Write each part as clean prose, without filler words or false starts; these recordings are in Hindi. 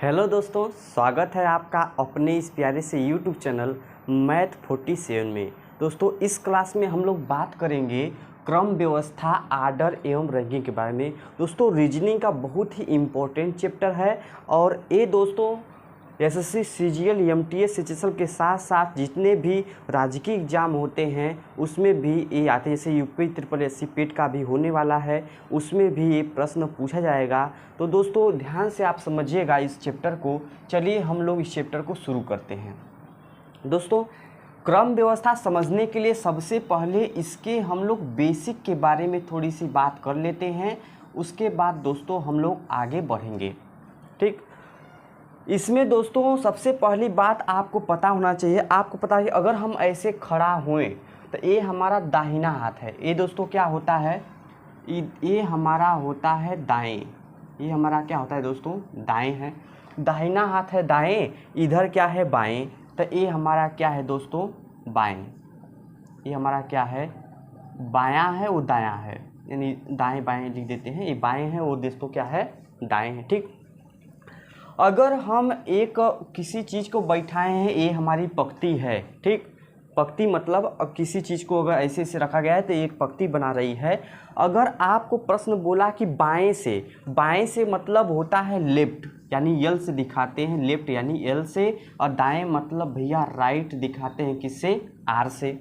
हेलो दोस्तों, स्वागत है आपका अपने इस प्यारे से यूट्यूब चैनल मैथ 47 में। दोस्तों, इस क्लास में हम लोग बात करेंगे क्रम व्यवस्था, आर्डर एवं रैंकिंग के बारे में। दोस्तों, रीजनिंग का बहुत ही इम्पोर्टेंट चैप्टर है और ये दोस्तों एसएससी, सीजीएल, एमटीएस, एचएसएल के साथ साथ जितने भी राजकीय एग्जाम होते हैं उसमें भी ये आते हैं। जैसे यूपी ट्रिपल एससी पेट का भी होने वाला है, उसमें भी ये प्रश्न पूछा जाएगा। तो दोस्तों ध्यान से आप समझिएगा इस चैप्टर को। चलिए हम लोग इस चैप्टर को शुरू करते हैं। दोस्तों, क्रम व्यवस्था समझने के लिए सबसे पहले इसके हम लोग बेसिक के बारे में थोड़ी सी बात कर लेते हैं। उसके बाद दोस्तों हम लोग आगे बढ़ेंगे। ठीक, इसमें दोस्तों सबसे पहली बात आपको पता होना चाहिए। आपको पता है अगर हम ऐसे खड़ा हुए तो ये हमारा दाहिना हाथ है। ये दोस्तों क्या होता है, ये हमारा होता है दाएं। ये हमारा क्या होता है दोस्तों, दाएं है। दाहिना हाथ है दाएं, इधर क्या है बाएं। तो ये हमारा क्या है दोस्तों, बाएं। ये हमारा क्या है, बायां है, वो दायां है, यानी दाएं बाएं लिख देते हैं। ये बाएं है, वो दोस्तों क्या है, दाएं है। ठीक, अगर हम एक किसी चीज़ को बैठाए हैं, ये हमारी पंक्ति है। ठीक, पंक्ति मतलब किसी चीज़ को अगर ऐसे से रखा गया है तो एक पंक्ति बना रही है। अगर आपको प्रश्न बोला कि बाएं से मतलब होता है लेफ्ट, यानी एल से दिखाते हैं, लेफ्ट यानी एल से, और दाएं मतलब भैया राइट दिखाते हैं किससे, आर से।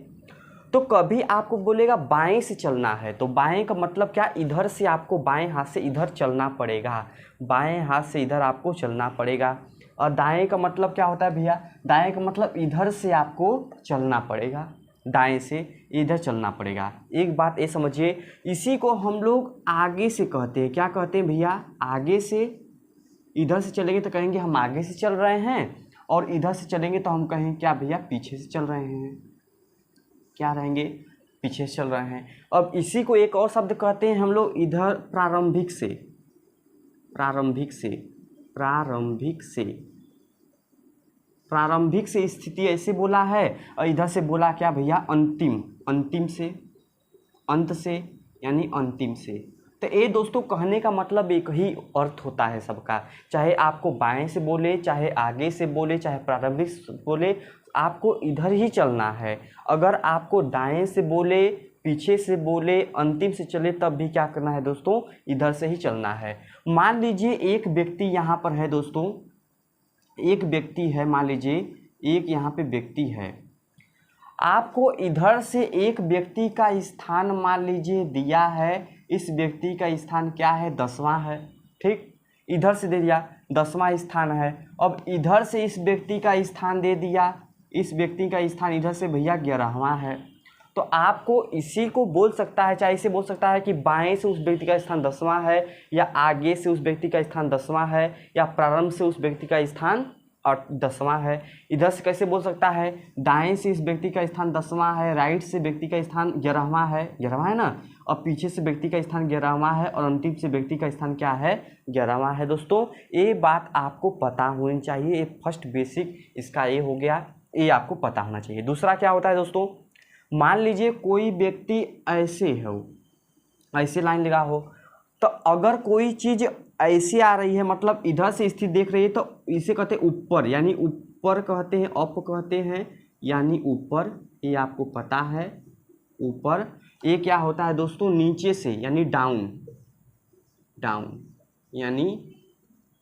तो कभी आपको बोलेगा बाएं से चलना है, तो बाएं का मतलब क्या, इधर से आपको बाएं हाथ से इधर चलना पड़ेगा। बाएं हाथ से इधर आपको चलना पड़ेगा। और दाएं का मतलब क्या होता है भैया, दाएं का मतलब इधर से आपको चलना पड़ेगा, दाएं से इधर चलना पड़ेगा। एक बात ये समझिए, इसी को हम लोग आगे से कहते हैं। क्या कहते हैं भैया, आगे से। इधर से चलेंगे तो कहेंगे हम आगे से चल रहे हैं, और इधर से चलेंगे तो हम कहेंगे क्या भैया, पीछे से चल रहे हैं। क्या रहेंगे, पीछे से चल रहे हैं। अब इसी को एक और शब्द कहते हैं हम लोग, इधर प्रारंभिक से। प्रारंभिक से स्थिति ऐसे बोला है, और इधर से बोला क्या भैया, अंतिम से, अंत से यानी अंतिम से। तो ये दोस्तों कहने का मतलब एक ही अर्थ होता है सबका, चाहे आपको बाएं से बोले, चाहे आगे से बोले, चाहे प्रारंभिक से बोले, आपको इधर ही चलना है। अगर आपको दाएं से बोले, पीछे से बोले, अंतिम से चले, तब भी क्या करना है दोस्तों, इधर से ही चलना है। मान लीजिए एक व्यक्ति यहाँ पर है दोस्तों, एक व्यक्ति है, मान लीजिए एक यहाँ पे व्यक्ति है। आपको इधर से एक व्यक्ति का स्थान मान लीजिए दिया है, इस व्यक्ति का स्थान क्या है, 10वां है। ठीक, इधर से दे दिया 10वां स्थान है। अब इधर से इस व्यक्ति का स्थान दे दिया, इस व्यक्ति का स्थान इधर से भैया 11वां है। तो आपको इसी को बोल सकता है, चाहे इसे बोल सकता है कि बाएं से उस व्यक्ति का स्थान 10वां है, या आगे से उस व्यक्ति का स्थान 10वां है, या प्रारंभ से उस व्यक्ति का स्थान 10वां है। इधर से कैसे बोल सकता है, दाएं से इस व्यक्ति का स्थान 10वां है, राइट से व्यक्ति का स्थान 11वां है, 11वां है ना, और पीछे से व्यक्ति का स्थान 11वां है, और अंतिम से व्यक्ति का स्थान क्या है, 11वां है। दोस्तों ये बात आपको पता होनी चाहिए, ये फर्स्ट बेसिक इसका ये हो गया, ये आपको पता होना चाहिए। दूसरा क्या होता है दोस्तों, मान लीजिए कोई व्यक्ति ऐसे हो, ऐसे लाइन लगा हो, तो अगर कोई चीज़ ऐसी आ रही है, मतलब इधर से स्थिति देख रही है, तो इसे कहते हैं ऊपर, यानी ऊपर कहते हैं, अप कहते हैं, यानी ऊपर। ये आपको पता है, ऊपर। ये क्या होता है दोस्तों, नीचे से, यानी डाउन यानी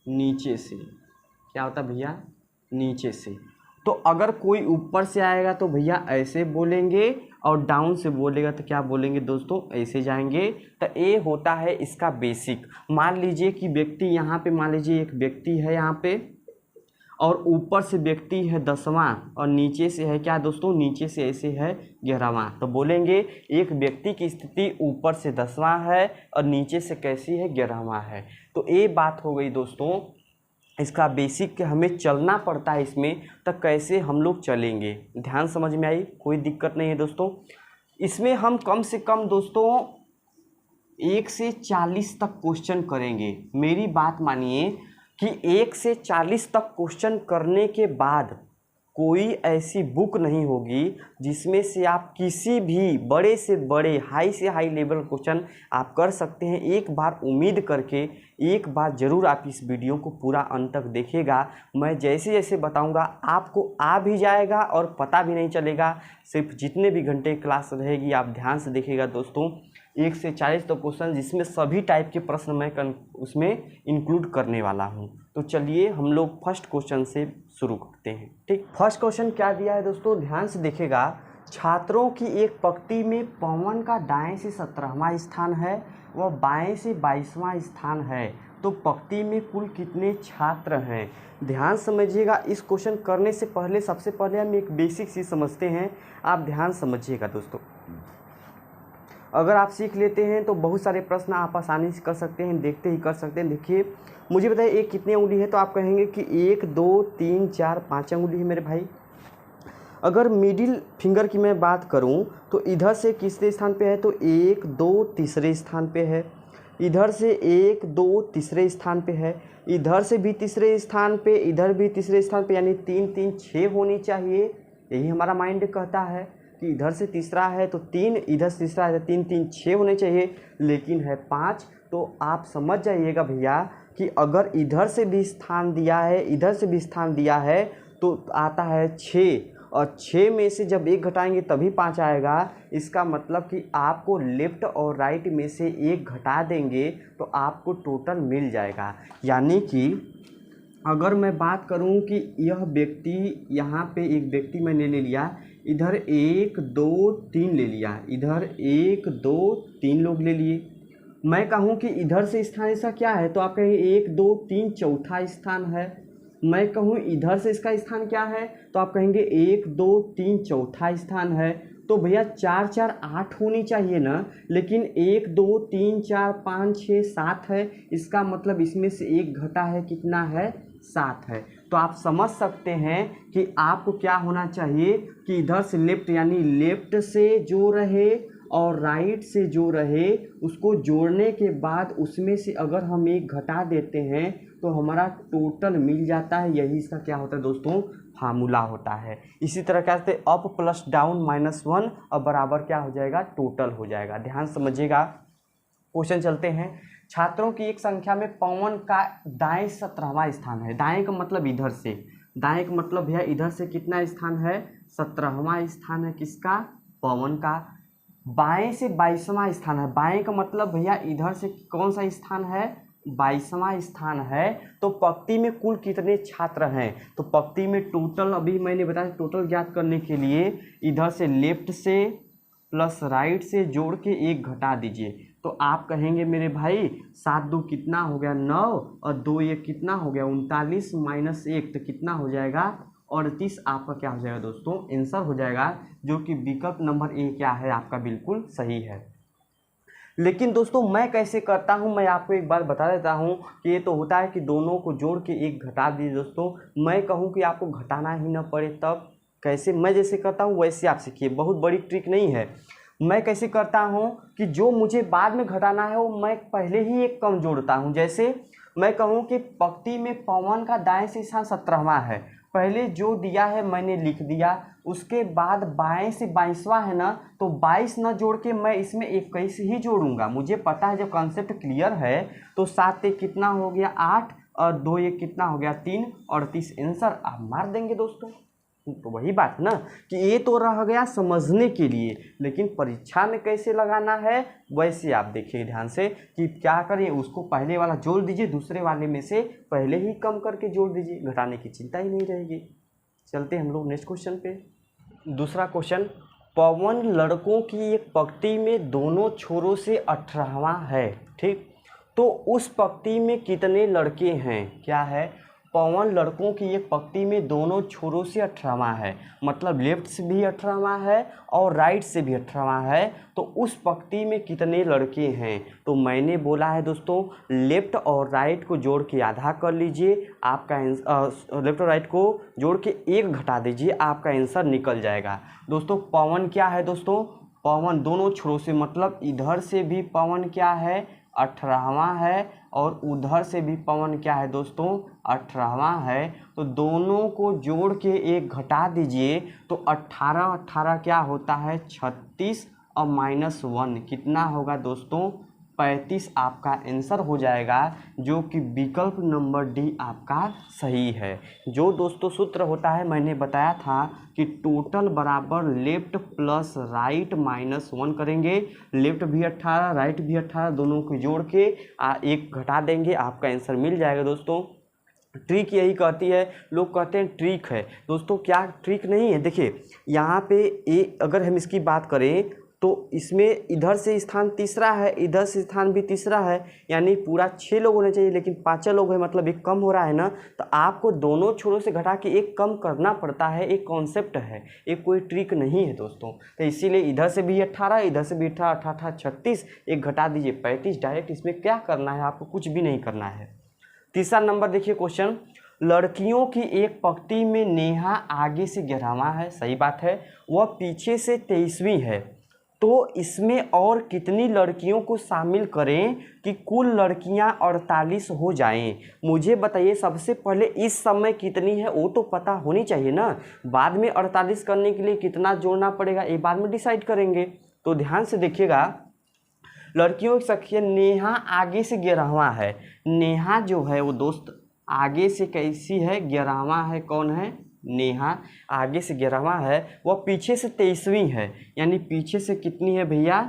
नीचे से। क्या होता है भैया, नीचे से। तो अगर कोई ऊपर से आएगा तो भैया ऐसे बोलेंगे, और डाउन से बोलेगा तो क्या बोलेंगे दोस्तों, ऐसे जाएंगे। तो ये होता है इसका बेसिक। मान लीजिए कि व्यक्ति यहाँ पे, मान लीजिए एक व्यक्ति है यहाँ पे, और ऊपर से व्यक्ति है 10वां, और नीचे से है क्या दोस्तों, नीचे से ऐसे है 11वां। तो बोलेंगे एक व्यक्ति की स्थिति ऊपर से 10वां है, और नीचे से कैसी है, 11वां है। तो ये बात हो गई दोस्तों इसका बेसिक के हमें चलना पड़ता है इसमें, तब कैसे हम लोग चलेंगे। ध्यान समझ में आई, कोई दिक्कत नहीं है दोस्तों। इसमें हम कम से कम दोस्तों 1 से 40 तक क्वेश्चन करेंगे। मेरी बात मानिए कि 1 से 40 तक क्वेश्चन करने के बाद कोई ऐसी बुक नहीं होगी जिसमें से आप किसी भी बड़े से बड़े हाई से हाई लेवल क्वेश्चन आप कर सकते हैं। एक बार उम्मीद करके एक बार ज़रूर आप इस वीडियो को पूरा अंत तक देखिएगा। मैं जैसे जैसे बताऊंगा आपको आ भी जाएगा और पता भी नहीं चलेगा। सिर्फ जितने भी घंटे क्लास रहेगी आप ध्यान से देखिएगा दोस्तों। 1 से 40 तो क्वेश्चन जिसमें सभी टाइप के प्रश्न मैं उसमें इंक्लूड करने वाला हूं। तो चलिए हम लोग फर्स्ट क्वेश्चन से शुरू करते हैं। ठीक, फर्स्ट क्वेश्चन क्या दिया है दोस्तों, ध्यान से देखिएगा। छात्रों की एक पंक्ति में पवन का दाएं से 17वां स्थान है व बाएं से 22वां स्थान है, तो पंक्ति में कुल कितने छात्र हैं। ध्यान समझिएगा। इस क्वेश्चन करने से पहले सबसे पहले हम एक बेसिक चीज़ समझते हैं। आप ध्यान समझिएगा दोस्तों। अगर आप सीख लेते हैं तो बहुत सारे प्रश्न आप आसानी से कर सकते हैं, देखते ही कर सकते हैं। देखिए मुझे बताइए एक कितनी उंगली है, तो आप कहेंगे कि 1 2 3 4 5 उंगली है मेरे भाई। अगर मिडिल फिंगर की मैं बात करूं तो इधर से किसरे स्थान पे है, तो 1 2 तीसरे स्थान पे है। इधर से 1 2 तीसरे स्थान पे है। इधर से भी तीसरे स्थान पे, इधर भी तीसरे स्थान पे, यानी 3 3 6 होनी चाहिए। यही हमारा माइंड कहता है कि इधर से तीसरा है तो 3, इधर से तीसरा है तो 3 3 6 होने चाहिए, लेकिन है 5। तो आप समझ जाइएगा भैया कि अगर इधर से भी स्थान दिया है, इधर से भी स्थान दिया है, तो आता है 6, और 6 में से जब 1 घटाएंगे तभी 5 आएगा। इसका मतलब कि आपको लेफ्ट और राइट में से 1 घटा देंगे तो आपको टोटल मिल जाएगा। यानी कि अगर मैं बात करूं कि यह व्यक्ति, यहाँ पे एक व्यक्ति मैंने ले लिया, इधर 1 2 3 ले लिया, इधर 1 2 3 लोग ले लिए। मैं कहूँ कि इधर से स्थान इसका क्या है, तो आप कहेंगे 1 2 3 चौथा स्थान है। मैं कहूँ इधर से इसका स्थान क्या है, तो आप कहेंगे 1 2 3 चौथा स्थान है। तो भैया 4 4 8 होनी चाहिए ना, लेकिन 1 2 3 4 5 6 7 है। इसका मतलब इसमें से 1 घटा है, कितना है, 7 है। तो आप समझ सकते हैं कि आपको क्या होना चाहिए कि इधर से लेफ्ट, यानी लेफ्ट से जो रहे और राइट से जो रहे, उसको जोड़ने के बाद उसमें से अगर हम 1 घटा देते हैं तो हमारा टोटल मिल जाता है। यही इसका क्या होता है दोस्तों, फार्मूला होता है। इसी तरह क्या कहते हैं, अप प्लस डाउन -1 और बराबर क्या हो जाएगा, टोटल हो जाएगा। ध्यान समझिएगा। क्वेश्चन चलते हैं। छात्रों की एक संख्या में पवन का दाएं 17वां स्थान है। दाएं का मतलब इधर से, दाएं का मतलब भैया इधर से कितना स्थान है, 17वां स्थान है किसका, पवन का। बाएं से 22वां स्थान है। बाएं का मतलब भैया इधर से कौन सा स्थान है, 22वां स्थान है। तो पंक्ति में कुल कितने छात्र हैं, तो पंक्ति में टोटल, अभी मैंने बताया टोटल ज्ञात करने के लिए इधर से लेफ्ट से प्लस राइट से जोड़ के 1 घटा दीजिए। तो आप कहेंगे मेरे भाई 7 2 कितना हो गया, 9, और 2 1 कितना हो गया, 39 -1 तो कितना हो जाएगा, 38। आपका क्या हो जाएगा दोस्तों, आंसर हो जाएगा, जो कि विकल्प नंबर ए क्या है आपका बिल्कुल सही है। लेकिन दोस्तों मैं कैसे करता हूं, मैं आपको एक बार बता देता हूं कि ये तो होता है कि दोनों को जोड़ के 1 घटा दीजिए दोस्तों। मैं कहूं कि आपको घटाना ही ना पड़े, तब कैसे, मैं जैसे करता हूं वैसे आप सीखिए, बहुत बड़ी ट्रिक नहीं है। मैं कैसे करता हूं कि जो मुझे बाद में घटाना है वो मैं पहले ही 1 कम जोड़ता हूं। जैसे मैं कहूं कि पंक्ति में पवन का दाएं से स्थान 17वां है, पहले जो दिया है मैंने लिख दिया। उसके बाद बाएं से 22वां है ना, तो 22 न जोड़ के मैं इसमें 21 ही जोड़ूंगा। मुझे पता है, जब कॉन्सेप्ट क्लियर है तो 7 1 कितना हो गया, 8, और 2 1 कितना हो गया, 3, 38 आंसर आप मार देंगे दोस्तों। तो वही बात ना कि ये तो रह गया समझने के लिए, लेकिन परीक्षा में कैसे लगाना है वैसे आप देखिए ध्यान से कि क्या करें, उसको पहले वाला जोड़ दीजिए, दूसरे वाले में से पहले ही कम करके जोड़ दीजिए, घटाने की चिंता ही नहीं रहेगी। चलते हम लोग नेक्स्ट क्वेश्चन पे। दूसरा क्वेश्चन, पवन लड़कों की एक पंक्ति में दोनों छोरों से 18वां है, ठीक, तो उस पंक्ति में कितने लड़के हैं, क्या है, पवन लड़कों की एक पंक्ति में दोनों छोरों से 18वां है, मतलब लेफ्ट से भी 18वां है और राइट से भी 18वां है, तो उस पंक्ति में कितने लड़के हैं। तो मैंने बोला है दोस्तों, लेफ्ट और राइट को जोड़ के आधा कर लीजिए, आपका लेफ्ट और राइट को जोड़ के 1 घटा दीजिए, आपका आंसर निकल जाएगा। दोस्तों पवन क्या है दोस्तों, पवन दोनों छोरों से, मतलब इधर से भी पवन क्या है 18वां है और उधर से भी पवन क्या है दोस्तों 18वां है। तो दोनों को जोड़ के एक घटा दीजिए तो 18 18 क्या होता है 36 और -1 कितना होगा दोस्तों 35 आपका आंसर हो जाएगा, जो कि विकल्प नंबर डी आपका सही है। जो दोस्तों सूत्र होता है मैंने बताया था कि टोटल बराबर लेफ्ट प्लस राइट -1 करेंगे, लेफ्ट भी 18 राइट भी 18 दोनों को जोड़ के एक घटा देंगे, आपका आंसर मिल जाएगा दोस्तों। ट्रिक यही कहती है, लोग कहते हैं ट्रिक है दोस्तों, क्या ट्रिक नहीं है। देखिए यहाँ पे अगर हम इसकी बात करें तो इसमें इधर से स्थान तीसरा है, इधर से स्थान भी तीसरा है, यानी पूरा 6 लोग होने चाहिए, लेकिन 5 लोग हैं, मतलब एक कम हो रहा है ना। तो आपको दोनों छोरों से घटा के एक कम करना पड़ता है, एक कॉन्सेप्ट है, एक कोई ट्रिक नहीं है दोस्तों। तो इसीलिए इधर से भी 18 इधर से भी 18 18 36 एक घटा दीजिए 35 डायरेक्ट। इसमें क्या करना है आपको, कुछ भी नहीं करना है। तीसरा नंबर देखिए क्वेश्चन, लड़कियों की एक पंक्ति में नेहा आगे से 11वां है, सही बात है, वह पीछे से 23वीं है, तो इसमें और कितनी लड़कियों को शामिल करें कि कुल लड़कियां 48 हो जाएं। मुझे बताइए सबसे पहले इस समय कितनी है वो तो पता होनी चाहिए ना, बाद में 48 करने के लिए कितना जोड़ना पड़ेगा ये बाद में डिसाइड करेंगे। तो ध्यान से देखिएगा, लड़कियों की संख्या नेहा आगे से 11वां है, नेहा जो है वो दोस्त आगे से कैसी है 11वां है, कौन है नेहा आगे से 11वां है, वह पीछे से 23वीं है, यानी पीछे से कितनी है भैया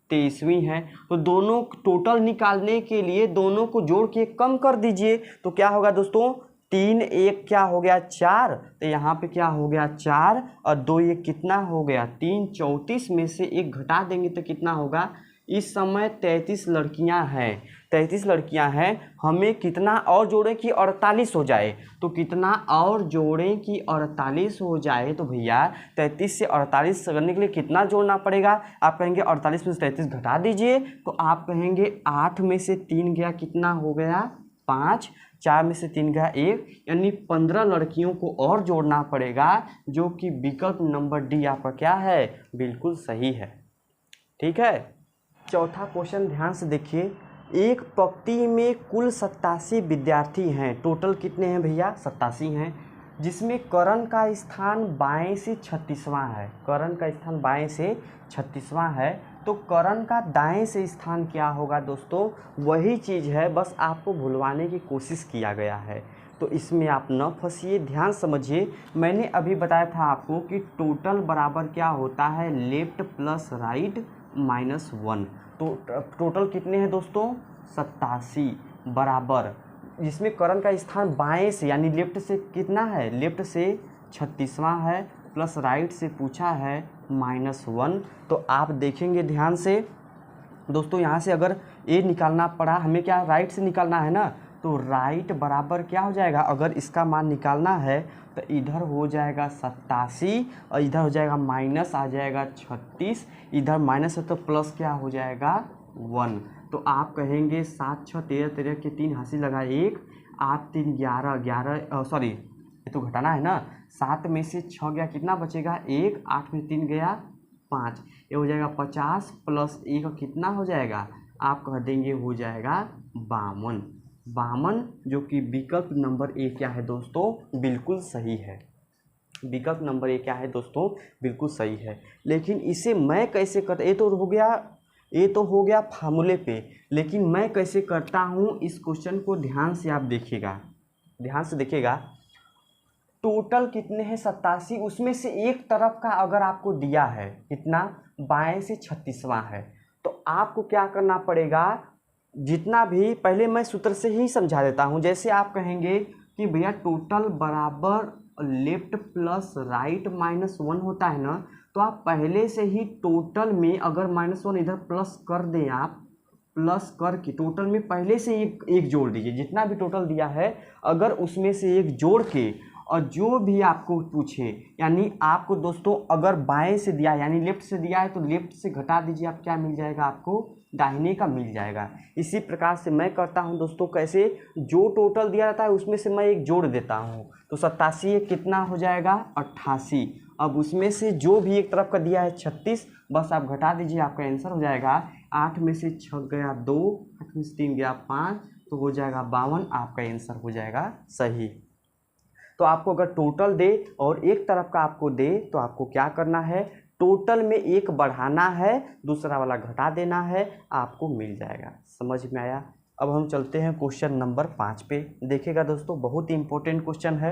23वीं है। तो दोनों टोटल निकालने के लिए दोनों को जोड़ के कम कर दीजिए, तो क्या होगा दोस्तों 3 1 क्या हो गया 4, तो यहाँ पे क्या हो गया 4 और 2 1 कितना हो गया 3, 34 में से एक घटा देंगे तो कितना होगा, इस समय 33 लड़कियां हैं, 33 लड़कियां हैं, हमें कितना और जोड़ें कि 48 हो जाए, तो कितना और जोड़ें कि 48 हो जाए। तो भैया 33 से 48 करने के लिए कितना जोड़ना पड़ेगा, आप कहेंगे 48 में से 33 घटा दीजिए, तो आप कहेंगे 8 में से 3 गया कितना हो गया 5, 4 में से 3 गया 1, यानी 15 लड़कियों को और जोड़ना पड़ेगा, जो कि विकल्प नंबर डी आपका क्या है बिल्कुल सही है। ठीक है, चौथा क्वेश्चन ध्यान से देखिए, एक पंक्ति में कुल 87 विद्यार्थी हैं, टोटल कितने हैं भैया 87 हैं, जिसमें करण का स्थान बाएं से 36वां है, करण का स्थान बाएं से 36वां है, तो करण का दाएं से स्थान क्या होगा दोस्तों, वही चीज़ है, बस आपको भुलवाने की कोशिश किया गया है, तो इसमें आप न फंसिए, ध्यान समझिए। मैंने अभी बताया था आपको कि टोटल बराबर क्या होता है लेफ्ट प्लस राइट -1, तो टोटल कितने हैं दोस्तों 87 बराबर, जिसमें करण का स्थान बाएं से यानी लेफ्ट से कितना है, लेफ्ट से 36वां है, प्लस राइट से पूछा है -1। तो आप देखेंगे ध्यान से दोस्तों, यहाँ से अगर ए निकालना पड़ा, हमें क्या राइट से निकालना है ना, तो राइट बराबर क्या हो जाएगा, अगर इसका मान निकालना है तो इधर हो जाएगा 87 और इधर हो जाएगा माइनस आ जाएगा 36, इधर माइनस है तो प्लस क्या हो जाएगा 1, तो आप कहेंगे 7 6 13 13 के 3 हंसी लगा 1, 8 3 11 11 सॉरी ये तो घटाना है ना, 7 में से 6 गया कितना बचेगा 1, 8 में 3 गया 5, ये हो जाएगा 50 प्लस 1 कितना हो जाएगा, आप कह देंगे हो जाएगा 52, 52 जो कि विकल्प नंबर ए क्या है दोस्तों बिल्कुल सही है, विकल्प नंबर ए क्या है दोस्तों बिल्कुल सही है। लेकिन इसे मैं कैसे करता, ये तो हो गया फार्मूले पे, लेकिन मैं कैसे करता हूँ इस क्वेश्चन को ध्यान से आप देखिएगा, ध्यान से देखिएगा, टोटल कितने हैं 87, उसमें से एक तरफ का अगर आपको दिया है कितना बाएं से 36वां है, तो आपको क्या करना पड़ेगा, जितना भी पहले मैं सूत्र से ही समझा देता हूँ। जैसे आप कहेंगे कि भैया टोटल बराबर लेफ्ट प्लस राइट -1 होता है ना, तो आप पहले से ही टोटल में अगर -1 इधर प्लस कर दें, आप प्लस करके टोटल में पहले से एक जोड़ दीजिए, जितना भी टोटल दिया है अगर उसमें से एक जोड़ के, और जो भी आपको पूछे, यानी आपको दोस्तों अगर बाएं से दिया यानी लेफ्ट से दिया है तो लेफ्ट से घटा दीजिए, आप क्या मिल जाएगा, आपको दाहिने का मिल जाएगा। इसी प्रकार से मैं करता हूं दोस्तों, कैसे, जो टोटल दिया जाता है उसमें से मैं एक जोड़ देता हूं, तो 87 कितना हो जाएगा 88, अब उसमें से जो भी एक तरफ का दिया है 36, बस आप घटा दीजिए, आपका आंसर हो जाएगा 8 में से 6 गया 2, 8 में से 3 गया 5, तो हो जाएगा 52। आपका आंसर हो जाएगा सही। तो आपको अगर टोटल दे और एक तरफ का आपको दे तो आपको क्या करना है, टोटल में एक बढ़ाना है, दूसरा वाला घटा देना है, आपको मिल जाएगा। समझ में आया। अब हम चलते हैं क्वेश्चन नंबर 5 पे। देखिएगा दोस्तों, बहुत ही इंपॉर्टेंट क्वेश्चन है।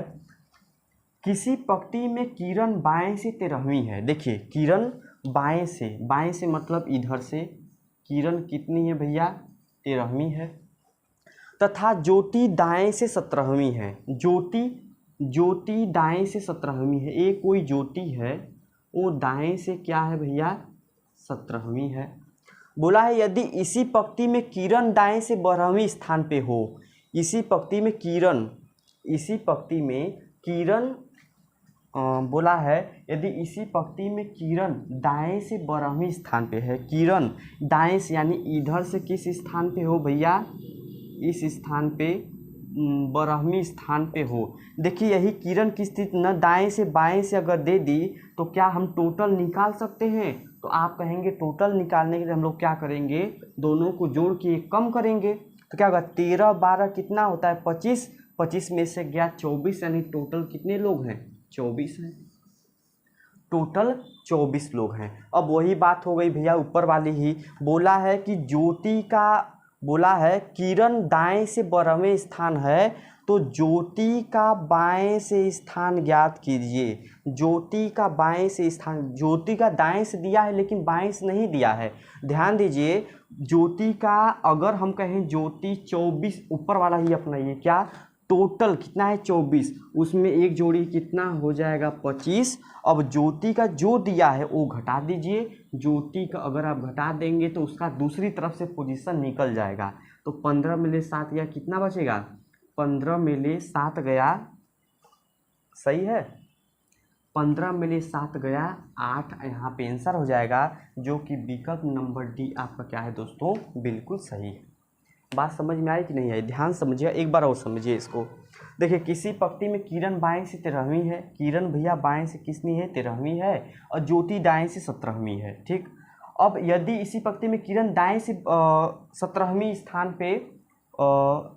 किसी पंक्ति में किरण बाएं से 13वीं है। देखिए किरण बाएं से मतलब इधर से किरण कितनी है भैया, 13वीं है, तथा ज्योति दाएं से 17वीं है। ज्योति दाएं से 17वीं है। एक कोई ज्योति है वो दाएं से क्या है भैया, 17वीं है। बोला है यदि इसी पंक्ति में किरण दाएं से 12वें स्थान पे हो, इसी पंक्ति में किरण बोला है यदि इसी पंक्ति में किरण दाएं से 12वें स्थान पे है, किरण दाएं से यानी इधर से किस स्थान पे हो भैया, इस स्थान पे 12वें स्थान पे हो। देखिए यही किरण की स्थिति न दाएं से बाएं से अगर दे दी तो क्या हम टोटल निकाल सकते हैं। तो आप कहेंगे टोटल निकालने के लिए हम लोग क्या करेंगे, दोनों को जोड़ के कम करेंगे। तो क्या होगा, 13 12 कितना होता है 25, 25 में से गया 24, यानी टोटल कितने लोग हैं, 24 हैं। टोटल 24 लोग हैं। अब वही बात हो गई भैया ऊपर वाली ही, बोला है कि ज्योति का, बोला है किरण दाएं से 12वें स्थान है, तो ज्योति का बाएं से स्थान ज्ञात कीजिए। ज्योति का बाएं से स्थान, ज्योति का दाएं से दिया है लेकिन बाएं से नहीं दिया है। ध्यान दीजिए, ज्योति का अगर हम कहें ज्योति 24, ऊपर वाला ही अपनाइए, क्या टोटल कितना है 24, उसमें एक जोड़ी कितना हो जाएगा 25। अब ज्योति का जो दिया है वो घटा दीजिए। ज्योति का अगर आप घटा देंगे तो उसका दूसरी तरफ से पोजीशन निकल जाएगा। तो 15 में ले 7 गया, कितना बचेगा, 15 में ले 7 गया, सही है, 15 में ले 7 गया 8, यहाँ पे आंसर हो जाएगा, जो कि विकल्प नंबर डी आपका क्या है दोस्तों, बिल्कुल सही है। बात समझ में आई कि नहीं आई, ध्यान समझिए, एक बार और समझिए इसको। देखिए किसी पंक्ति में किरण बाएं से 13वीं है, किरण भैया बाएं से कितनी है, 13वीं है, और ज्योति दाएं से 17वीं है। ठीक, अब यदि इसी पंक्ति में किरण दाएं से 17वीं स्थान पे,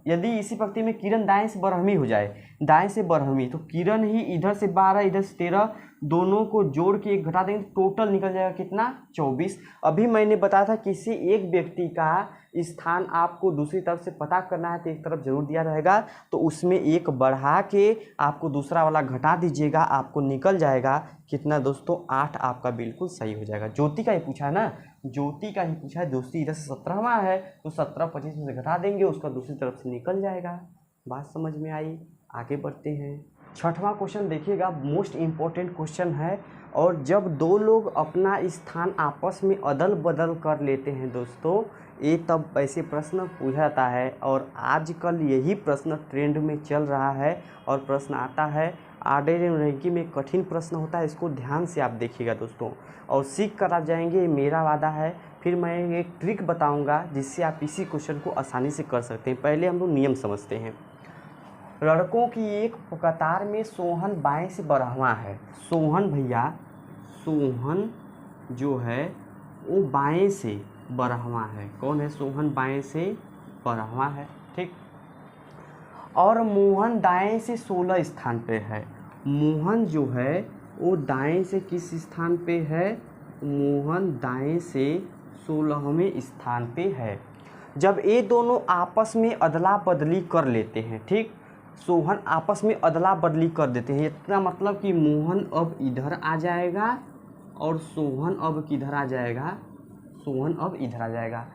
यदि इसी पंक्ति में किरण दाएं से 12वीं हो जाए, दाएं से 12वीं, तो किरण ही इधर से 12 इधर से 13, दोनों को जोड़ के एक घटा देंगे, टोटल निकल जाएगा कितना, 24। अभी मैंने बताया था किसी एक व्यक्ति का स्थान आपको दूसरी तरफ से पता करना है तो एक तरफ जरूर दिया रहेगा, तो उसमें एक बढ़ा के आपको दूसरा वाला घटा दीजिएगा, आपको निकल जाएगा कितना दोस्तों, 8। आपका बिल्कुल सही हो जाएगा। ज्योति का ही पूछा है ना, ज्योति का ही पूछा है, ज्योति इधर से 17वां है, तो 17 25 में से घटा देंगे, उसका दूसरी तरफ से निकल जाएगा। बात समझ में आई, आगे बढ़ते हैं। 6वां क्वेश्चन देखिएगा, मोस्ट इम्पोर्टेंट क्वेश्चन है। और जब दो लोग अपना स्थान आपस में अदल बदल कर लेते हैं दोस्तों, ये तब ऐसे प्रश्न पूछा जाता है, और आजकल यही प्रश्न ट्रेंड में चल रहा है। और प्रश्न आता है आर्डर एवं रैंकिंग में कठिन प्रश्न होता है, इसको ध्यान से आप देखिएगा दोस्तों, और सीख कर आप जाएंगे, ये मेरा वादा है। फिर मैं एक ट्रिक बताऊंगा जिससे आप इसी क्वेश्चन को आसानी से कर सकते हैं। पहले हम लोग नियम समझते हैं। लड़कों की एक कतार में सोहन बाएं से 12वां है। सोहन भैया, सोहन जो है वो बाएं से 12वां है। कौन है सोहन, बाएं से 12वां है। ठीक, और मोहन दाएं से 16 स्थान पे है। मोहन जो है वो दाएं से किस स्थान पे है, मोहन दाएं से 16वें स्थान पे है। जब ये दोनों आपस में अदला बदली कर लेते हैं, ठीक, सोहन आपस में अदला बदली कर देते हैं, इतना मतलब कि मोहन अब इधर आ जाएगा और सोहन अब किधर आ जाएगा, सोहन अब इधर आ जाएगा।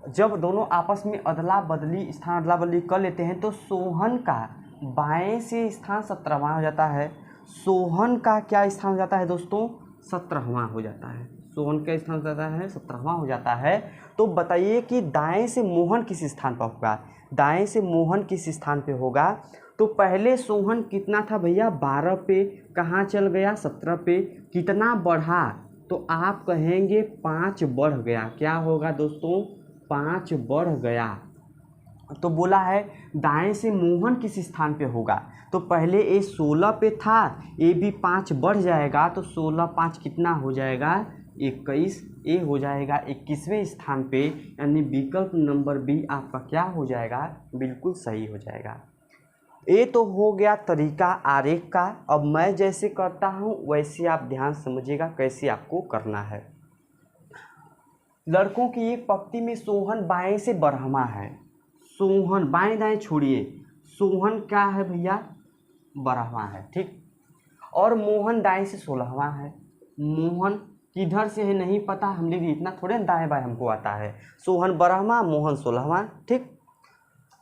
जब दोनों आपस में अदला बदली कर लेते हैं तो सोहन का बाएं से स्थान 17वां हो जाता है, सोहन का क्या स्थान हो जाता है दोस्तों, 17वां हो जाता है। सोहन का स्थान हो जाता है 17वां हो जाता है। तो बताइए कि दाएं से मोहन किस स्थान पर होगा, दाएं से मोहन किस स्थान पे होगा। तो पहले सोहन कितना था भैया, 12 पे, कहाँ चल गया, 17 पे, कितना बढ़ा, तो आप कहेंगे 5 बढ़ गया। क्या होगा दोस्तों, 5 बढ़ गया। तो बोला है दाएं से मोहन किस स्थान पे होगा, तो पहले ये 16 पे था, ये भी 5 बढ़ जाएगा, तो 16 5 कितना हो जाएगा, 21। ए हो जाएगा 21वें स्थान पे, यानी विकल्प नंबर बी आपका क्या हो जाएगा, बिल्कुल सही हो जाएगा। ये तो हो गया तरीका आरेख का। अब मैं जैसे करता हूँ वैसे आप ध्यान समझिएगा कैसे आपको करना है। लड़कों की एक पंक्ति में सोहन बाएं से बरहमा है। सोहन बाएं दाएं छोड़िए, सोहन क्या है भैया, बरहमा है, ठीक। और मोहन दाएं से 16वां है। मोहन किधर से है नहीं पता, हमने भी इतना थोड़े दाएं बाएं हमको आता है। सोहन बरहमा, मोहन 16वां, ठीक।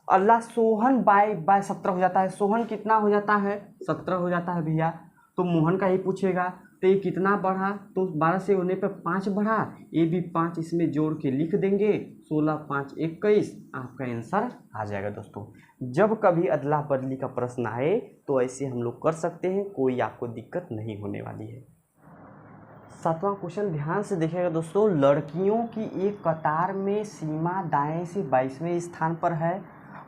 अल्लाह सोहन बाय 17 हो जाता है। सोहन कितना हो जाता है, 17 हो जाता है भैया। तो मोहन का ही पूछेगा, तो ये कितना बढ़ा, तो 12 से होने पे 5 बढ़ा, ये भी 5 इसमें जोड़ के लिख देंगे, 16 5 21, आपका आंसर आ जाएगा। दोस्तों जब कभी अदला बदली का प्रश्न आए तो ऐसे हम लोग कर सकते हैं, कोई आपको दिक्कत नहीं होने वाली है। 7वां क्वेश्चन ध्यान से देखिएगा दोस्तों। लड़कियों की एक कतार में सीमा दाएं से 22वें स्थान पर है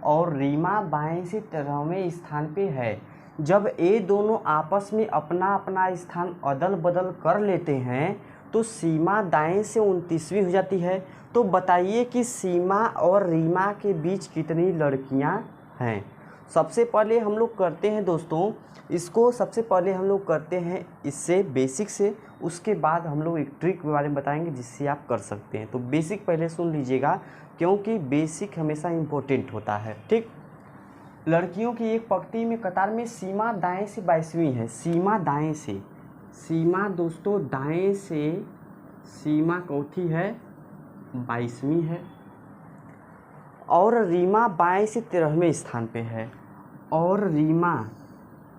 और रीमा बाएं से 13वें स्थान पे है। जब ये दोनों आपस में अपना अपना स्थान अदल बदल कर लेते हैं तो सीमा दाएं से 29वीं हो जाती है। तो बताइए कि सीमा और रीमा के बीच कितनी लड़कियां हैं। सबसे पहले हम लोग करते हैं दोस्तों इसको, सबसे पहले हम लोग करते हैं इससे बेसिक से, उसके बाद हम लोग एक ट्रिक के बारे में बताएंगे जिससे आप कर सकते हैं। तो बेसिक पहले सुन लीजिएगा क्योंकि बेसिक हमेशा इम्पोर्टेंट होता है, ठीक। लड़कियों की एक पंक्ति में कतार में सीमा दाएं से 22वीं है। सीमा दाएं से, सीमा दोस्तों दाएं से सीमा कौथी है, 22वीं है। और रीमा बाएं से 13वें स्थान पे है। और रीमा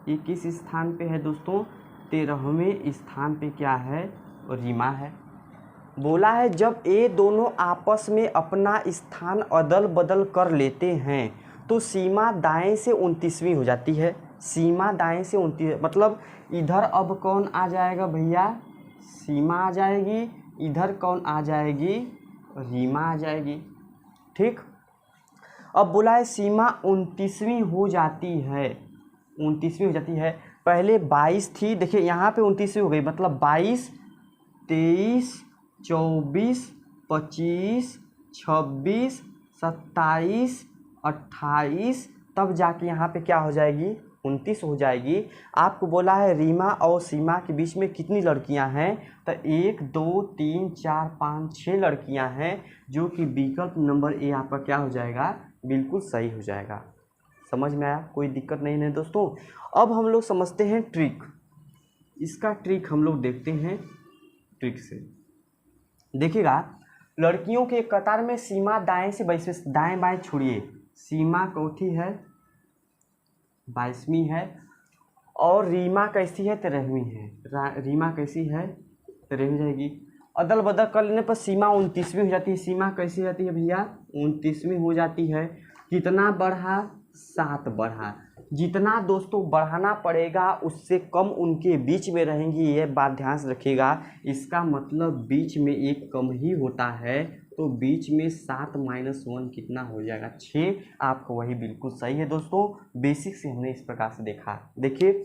ये किस स्थान पे है दोस्तों, 13वें स्थान पे क्या है, रीमा है। बोला है जब ये दोनों आपस में अपना स्थान अदल बदल कर लेते हैं तो सीमा दाएं से 29वीं हो जाती है। सीमा दाएं से 29, मतलब इधर अब कौन आ जाएगा भैया, सीमा आ जाएगी, इधर कौन आ जाएगी, रीमा आ जाएगी, ठीक। अब बोला है सीमा 29वीं हो जाती है, 29वीं हो जाती है। पहले 22 थी, देखिए यहाँ पे 29वीं हो गई, मतलब 22 23 24 25 26 27 28, तब जाके यहाँ पे क्या हो जाएगी, 29 हो जाएगी। आपको बोला है रीमा और सीमा के बीच में कितनी लड़कियाँ हैं, तो 1 2 3 4 5 6 लड़कियाँ हैं, जो कि विकल्प नंबर ए आपका क्या हो जाएगा, बिल्कुल सही हो जाएगा। समझ में आया, कोई दिक्कत नहीं है दोस्तों। अब हम लोग समझते हैं ट्रिक। इसका ट्रिक हम लोग देखते हैं, ट्रिक से देखिएगा। लड़कियों के कतार में सीमा दाएं से 22वें, दाएं बाएं छोड़िए, सीमा कौथी है, 22वीं है। और रीमा कैसी है, 13वीं है। रीमा कैसी है, 13वीं जाएगी। अदल बदल कर लेने पर सीमा 29वीं हो जाती है। सीमा कैसी हो जाती है भैया, 29वीं हो जाती है। कितना बढ़ा, 7 बढ़ा। जितना दोस्तों बढ़ाना पड़ेगा उससे कम उनके बीच में रहेंगी, ये बात ध्यान से रखिएगा। इसका मतलब बीच में एक कम ही होता है, तो बीच में 7 - 1 कितना हो जाएगा, 6। आपको वही बिल्कुल सही है दोस्तों। बेसिक से हमने इस प्रकार से देखा। देखिए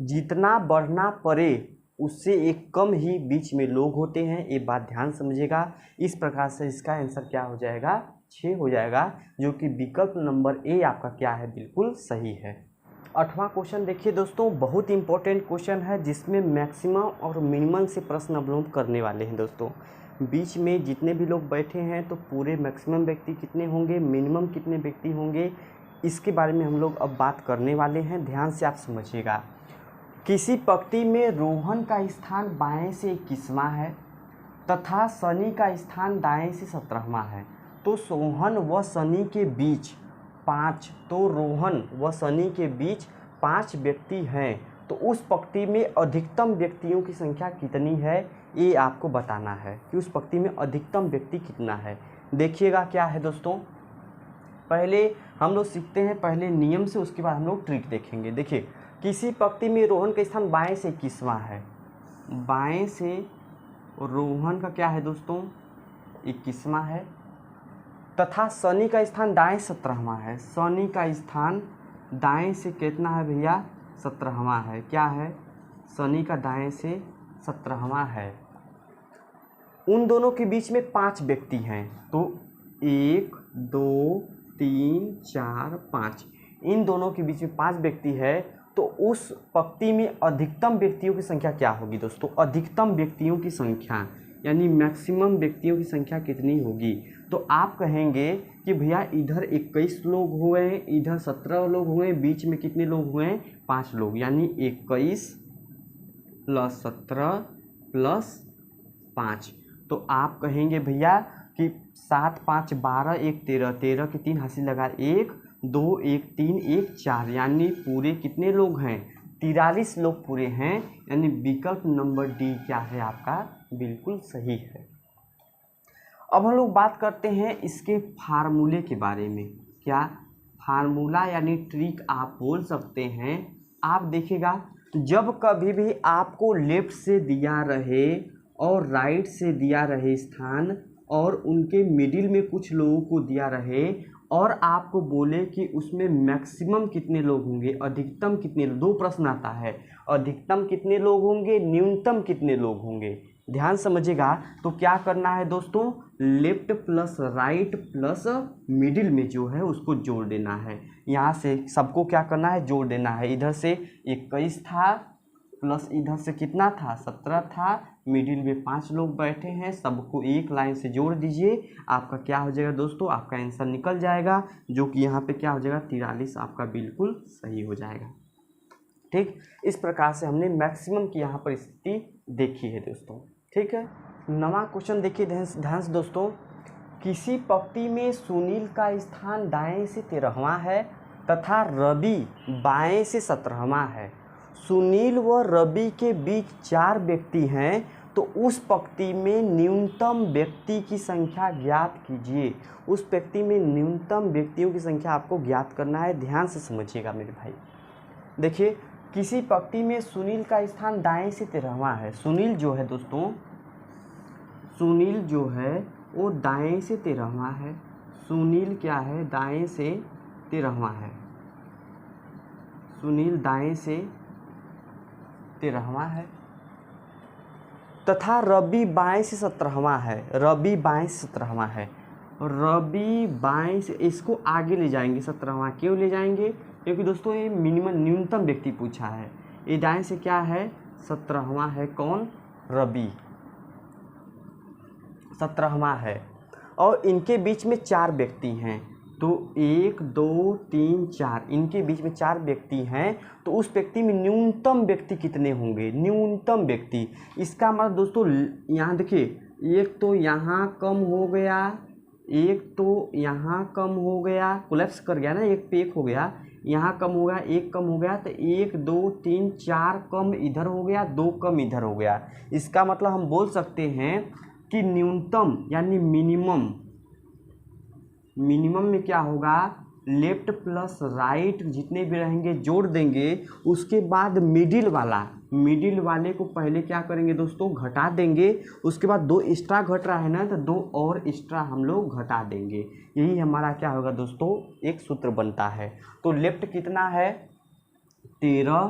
जितना बढ़ना पड़े उससे एक कम ही बीच में लोग होते हैं, ये बात ध्यान समझिएगा। इस प्रकार से इसका आंसर क्या हो जाएगा, 6 हो जाएगा, जो कि विकल्प नंबर ए आपका क्या है, बिल्कुल सही है। 8वां क्वेश्चन देखिए दोस्तों, बहुत इंपॉर्टेंट क्वेश्चन है जिसमें मैक्सिमम और मिनिमम से प्रश्न हम लोग करने वाले हैं दोस्तों। बीच में जितने भी लोग बैठे हैं तो पूरे मैक्सिमम व्यक्ति कितने होंगे, मिनिमम कितने व्यक्ति होंगे, इसके बारे में हम लोग अब बात करने वाले हैं। ध्यान से आप समझिएगा। किसी पंक्ति में रोहन का स्थान बाएं से 21वां है तथा शनि का स्थान दाएं से 17वां है, तो सोहन व शनि के बीच 5, तो रोहन व शनि के बीच 5 व्यक्ति हैं, तो उस पंक्ति में अधिकतम व्यक्तियों की संख्या कितनी है, ये आपको बताना है कि उस पंक्ति में अधिकतम व्यक्ति कितना है। देखिएगा क्या है दोस्तों, पहले हम लोग सीखते हैं पहले नियम से, उसके बाद हम लोग ट्रिक देखेंगे। देखिए किसी पंक्ति में रोहन का स्थान बाएं से 21वां है, बाएं से रोहन का क्या है दोस्तों, 21वां है, तथा शनि का स्थान दाएं 17वां है। शनि का स्थान दाएं से कितना है भैया, 17वां है। क्या है, शनि का दाएं से 17वां है। उन दोनों के बीच में 5 व्यक्ति हैं, तो 1 2 3 4 5, इन दोनों के बीच में 5 व्यक्ति है, तो उस पंक्ति में अधिकतम व्यक्तियों की संख्या क्या होगी दोस्तों? अधिकतम व्यक्तियों की संख्या यानी मैक्सिमम व्यक्तियों की संख्या कितनी होगी? तो आप कहेंगे कि भैया इधर 21 लोग हुए, इधर 17 लोग हुए, बीच में कितने लोग हुए? 5 लोग, यानी 21 + 17 + 5। तो आप कहेंगे भैया कि 7 5 12 1 13, 13 के 3 हासिल लगा 1 2 1 3 1 4, यानी पूरे कितने लोग हैं? 43 लोग पूरे हैं, यानी विकल्प नंबर डी क्या है आपका? बिल्कुल सही है। अब हम लोग बात करते हैं इसके फार्मूले के बारे में। क्या फार्मूला यानी ट्रिक आप बोल सकते हैं। आप देखिएगा, जब कभी भी आपको लेफ्ट से दिया रहे और राइट से दिया रहे स्थान और उनके मिडिल में कुछ लोगों को दिया रहे और आपको बोले कि उसमें मैक्सिमम कितने लोग होंगे, अधिकतम कितने, दो प्रश्न आता है, अधिकतम कितने लोग होंगे, न्यूनतम कितने लोग होंगे। ध्यान समझिएगा। तो क्या करना है दोस्तों? Left plus right plus middle में जो है उसको जोड़ देना है। यहाँ से सबको क्या करना है? जोड़ देना है। इधर से 21 था प्लस इधर से कितना था? 17 था। मिडिल में 5 लोग बैठे हैं, सबको एक लाइन से जोड़ दीजिए। आपका क्या हो जाएगा दोस्तों? आपका आंसर निकल जाएगा, जो कि यहाँ पे क्या हो जाएगा? 43 आपका बिल्कुल सही हो जाएगा। ठीक, इस प्रकार से हमने मैक्सिमम की यहाँ पर स्थिति देखी है दोस्तों। ठीक है, नवा क्वेश्चन देखिए ध्यान से दोस्तों। किसी पंक्ति में सुनील का स्थान दाएं से 13वां है तथा रवि बाएं से 17वां है। सुनील व रवि के बीच 4 व्यक्ति हैं, तो उस पंक्ति में न्यूनतम व्यक्ति की संख्या ज्ञात कीजिए। उस पंक्ति में न्यूनतम व्यक्तियों की संख्या आपको ज्ञात करना है। ध्यान से समझिएगा मेरे भाई। देखिए, किसी पंक्ति में सुनील का स्थान दाएं से 13वां है। सुनील जो है दोस्तों, सुनील जो है वो दाएं से 13वां है। सुनील क्या है? दाएं से 13वां है। सुनील दाएं से 13वां है तथा रवि बाएं से 17वां है। रवि बाएं से 17वां है। रवि बाएं से, इसको आगे ले जाएंगे 17वां। क्यों ले जाएंगे? क्योंकि दोस्तों ये मिनिमम न्यूनतम व्यक्ति पूछा है। ये दाएं से क्या है? 17वां है। कौन? रवि 17वां है और इनके बीच में 4 व्यक्ति हैं। तो 1 2 3 4, इनके बीच में 4 व्यक्ति हैं, तो उस व्यक्ति में न्यूनतम व्यक्ति कितने होंगे? न्यूनतम व्यक्ति, इसका मतलब दोस्तों यहाँ देखिए, एक तो यहाँ कम हो गया, एक तो यहाँ कम हो गया, कोलैप्स कर गया ना, एक पे एक हो गया, यहाँ कम हो गया, एक कम हो गया, तो 1 2 3 4 कम इधर हो गया, 2 कम इधर हो गया। इसका मतलब हम बोल सकते हैं कि न्यूनतम यानी मिनिमम, मिनिमम में क्या होगा? लेफ्ट प्लस राइट जितने भी रहेंगे जोड़ देंगे, उसके बाद मिडिल वाला, मिडिल वाले को पहले क्या करेंगे दोस्तों? घटा देंगे। उसके बाद 2 एक्स्ट्रा घट रहा है ना, तो 2 और एक्स्ट्रा हम लोग घटा देंगे। यही हमारा क्या होगा दोस्तों? एक सूत्र बनता है। तो लेफ्ट कितना है? 13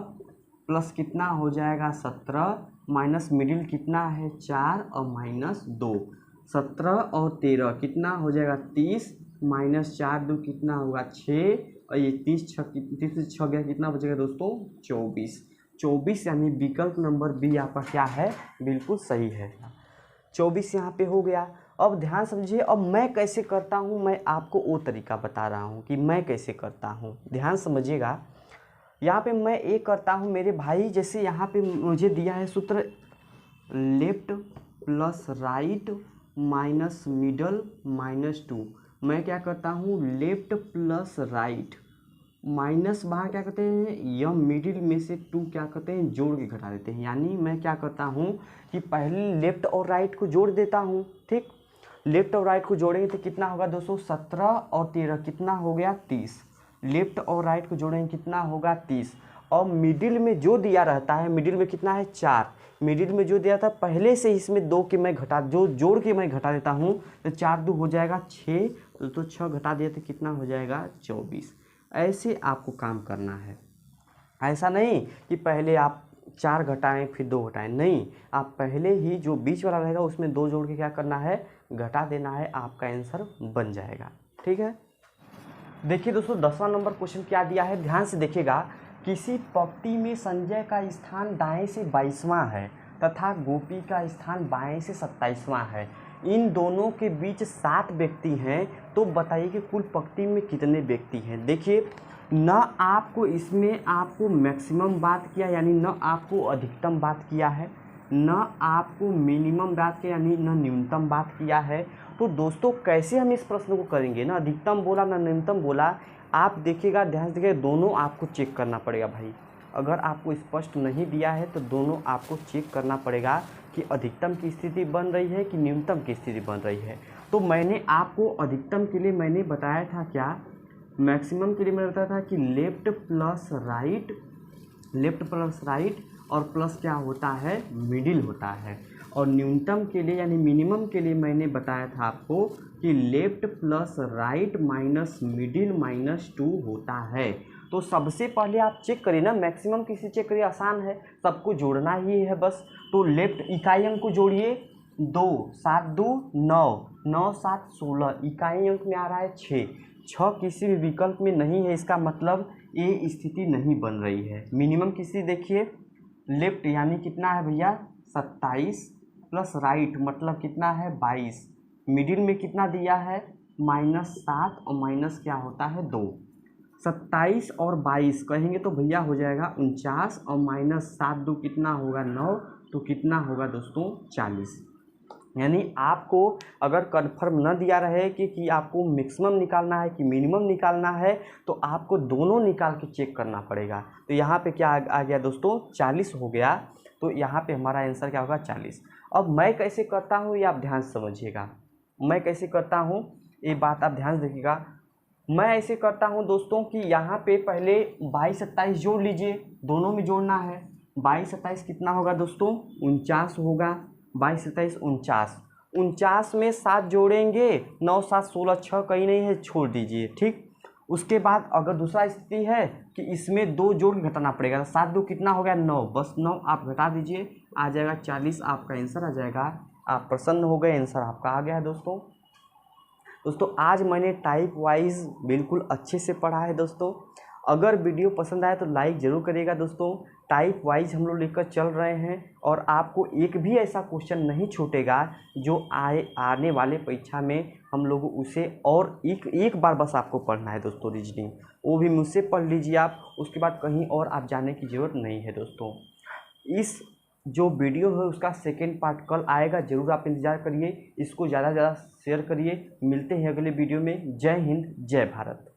प्लस कितना हो जाएगा? 17 माइनस मिडिल कितना है? 4 और माइनस 2, 17 और 13 कितना हो जाएगा? 30 माइनस 4 2 कितना होगा? 6, और ये 30 से 6 गया, कितना बचेगा दोस्तों? 24। 24 यानी विकल्प नंबर बी आपका क्या है? बिल्कुल सही है। 24 यहाँ पे हो गया। अब ध्यान समझिए, अब मैं कैसे करता हूँ, मैं आपको वो तरीका बता रहा हूँ कि मैं कैसे करता हूँ। ध्यान समझिएगा, यहाँ पे मैं एक करता हूँ मेरे भाई, जैसे यहाँ पे मुझे दिया है सूत्र left plus right minus middle minus 2। मैं क्या करता हूँ? लेफ्ट प्लस राइट माइनस बाहर क्या करते हैं? यह मिडिल में से 2 क्या करते हैं? जोड़ के घटा देते हैं। यानी मैं क्या करता हूँ कि पहले लेफ्ट और राइट को जोड़ देता हूँ। ठीक, लेफ्ट और राइट को जोड़ेंगे तो कितना होगा दोस्तों? 17 और 13 कितना हो गया? 30। लेफ्ट और राइट को जोड़ेंगे कितना होगा? 30। और मिडिल में जो दिया रहता है, मिडिल में कितना है? 4। मिडिल में जो दिया था पहले से इसमें 2 के मैं घटा, जो जोड़ के मैं घटा देता हूँ, तो 4 2 हो जाएगा 6, तो 6 घटा दिया तो कितना हो जाएगा? 24। ऐसे आपको काम करना है। ऐसा नहीं कि पहले आप 4 घटाएं फिर 2 घटाएं, नहीं, आप पहले ही जो बीच वाला रहेगा उसमें 2 जोड़ के क्या करना है, घटा देना है, आपका आंसर बन जाएगा। ठीक है, देखिए दोस्तों 10वां नंबर क्वेश्चन क्या दिया है, ध्यान से देखिएगा। किसी पंक्ति में संजय का स्थान दाएं से 22वां है तथा गोपी का स्थान बाएं से 27वां है। इन दोनों के बीच 7 व्यक्ति हैं, तो बताइए कि कुल पंक्ति में कितने व्यक्ति हैं। देखिए, न आपको इसमें आपको मैक्सिमम बात किया यानी न आपको अधिकतम बात किया है, न आपको मिनिमम बात किया यानी न न्यूनतम बात किया है। तो दोस्तों कैसे हम इस प्रश्न को करेंगे, ना अधिकतम बोला ना न्यूनतम बोला। आप देखिएगा, ध्यान से देखिएगा, दोनों आपको चेक करना पड़ेगा भाई। अगर आपको स्पष्ट नहीं दिया है तो दोनों आपको चेक करना पड़ेगा कि अधिकतम की स्थिति बन रही है कि न्यूनतम की स्थिति बन रही है। तो मैंने आपको अधिकतम के लिए मैंने बताया था क्या, मैक्सिमम के लिए मैंने बताया था कि लेफ्ट प्लस राइट और प्लस क्या होता है, मिडिल होता है। और न्यूनतम के लिए यानी मिनिमम के लिए मैंने बताया था आपको कि left plus right minus middle minus 2 होता है। तो सबसे पहले आप चेक करिए ना, मैक्सिमम किसी चेक करिए, आसान है, सबको जोड़ना ही है बस। तो लेफ्ट इकाई अंक को जोड़िए, 2 7 2 9 9 7 16, इकाई अंक में आ रहा है 6 किसी भी विकल्प में नहीं है, इसका मतलब ये स्थिति नहीं बन रही है। मिनिमम की स्थिति देखिए, लेफ्ट यानी कितना है भैया 27 प्लस राइट मतलब कितना है 22, मिडिल में कितना दिया है -7 और माइनस क्या होता है 2, 27 और 22 कहेंगे तो भैया हो जाएगा 49 और -7 2 कितना होगा 9, तो कितना होगा दोस्तों 40। यानी आपको अगर कन्फर्म न दिया रहे कि आपको मैक्सिमम निकालना है कि मिनिमम निकालना है, तो आपको दोनों निकाल के चेक करना पड़ेगा। तो यहाँ पे क्या आ गया दोस्तों 40 हो गया, तो यहाँ पे हमारा आंसर क्या होगा 40। अब मैं कैसे करता हूँ ये आप ध्यान से समझिएगा, मैं कैसे करता हूँ ये बात आप ध्यान से देखिएगा। मैं ऐसे करता हूँ दोस्तों कि यहाँ पे पहले 22 27 जोड़ लीजिए, दोनों में जोड़ना है। 22 27 कितना होगा दोस्तों 49 होगा, 22 27 49, 49 में 7 जोड़ेंगे, 9 7 16 6 कहीं नहीं है, छोड़ दीजिए। ठीक, उसके बाद अगर दूसरा स्थिति है कि इसमें 2 जोड़ के घटाना पड़ेगा, 7 2 कितना हो गया 9, बस 9 आप घटा दीजिए, आ जाएगा 40, आपका आंसर आ जाएगा। आप प्रसन्न हो गए, आंसर आपका आ गया है दोस्तों। आज मैंने टाइप वाइज बिल्कुल अच्छे से पढ़ा है दोस्तों। अगर वीडियो पसंद आए तो लाइक ज़रूर करिएगा दोस्तों। टाइप वाइज हम लोग लेकर चल रहे हैं और आपको एक भी ऐसा क्वेश्चन नहीं छूटेगा जो आने वाले परीक्षा में हम लोग उसे और एक बार बस आपको पढ़ना है दोस्तों। रीजनिंग वो भी मुझसे पढ़ लीजिए आप, उसके बाद कहीं और आप जाने की ज़रूरत नहीं है दोस्तों। इस जो वीडियो है उसका सेकेंड पार्ट कल आएगा, ज़रूर आप इंतज़ार करिए, इसको ज़्यादा से ज़्यादा शेयर करिए। मिलते हैं अगले वीडियो में। जय हिंद, जय भारत।